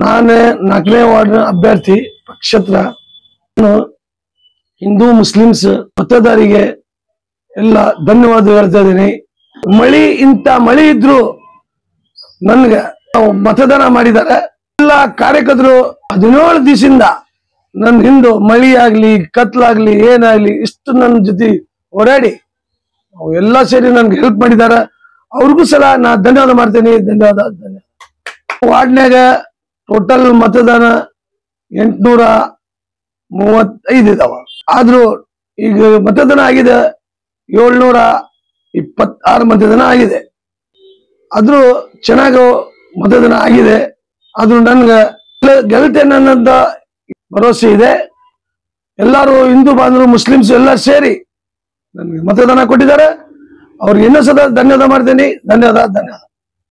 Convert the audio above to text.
ನಾನೇ 4ನೇ ವಾರ್ಡ್ ಅಭ್ಯರ್ಥಿ ಪಕ್ಷೇತರ. ಹಿಂದೂ ಮುಸ್ಲಿಮ್ಸ್ ಮತದಾರರಿಗೆ ಎಲ್ಲ ಧನ್ಯವಾದ ಹೇಳ್ತಾ ಇದ್ದೀನಿ. ಇಂತ ಮಳಿ ಇದ್ರು ನನ್ಗೆ ಮತದಾನ ಮಾಡಿದ್ದಾರೆ. ಎಲ್ಲ ಕಾರ್ಯಕರ್ತರು 17 ದಿವಸದಿಂದ ನನ್ನ ಹಿಂದೆ ಮಳಿ ಆಗ್ಲಿ ಕತ್ಲಾಗ್ಲಿ ಏನಾಗ್ಲಿ ಇಷ್ಟು ನನ್ನ ಜೊತೆ ಓಡಾಡಿ ಎಲ್ಲ ಸೇರಿ ನನ್ಗೆ ಹೆಲ್ಪ್ ಮಾಡಿದಾರ. ಅವ್ರಿಗೂ ಸಲ ನಾ ಧನ್ಯವಾದ ಮಾಡ್ತೇನೆ. ಧನ್ಯವಾದ. ವಾರ್ಡ್ನ್ಯಾಗ ಟೋಟಲ್ ಮತದಾನ 835 ಇದಾವ. ಆದ್ರೂ ಈಗ ಮತದಾನ ಆಗಿದೆ 726 ಮತದಾನ ಆಗಿದೆ. ಆದ್ರೂ ಚೆನ್ನಾಗಿ ಮತದಾನ ಆಗಿದೆ. ಆದ್ರೂ ನನ್ಗೆ ಗೆಲ್ತೇನೆ ಅನ್ನೋಂತ ಭರವಸೆ ಇದೆ. ಎಲ್ಲರೂ ಹಿಂದೂ ಬಾಂಧವರು ಮುಸ್ಲಿಮ್ಸ್ ಎಲ್ಲ ಸೇರಿ ನನಗೆ ಮತದಾನ ಕೊಟ್ಟಿದ್ದಾರೆ. ಅವ್ರಿಗೆ ಇನ್ನೂ ಸದಾ ಧನ್ಯವಾದ ಮಾಡ್ತೇನೆ. ಧನ್ಯವಾದ.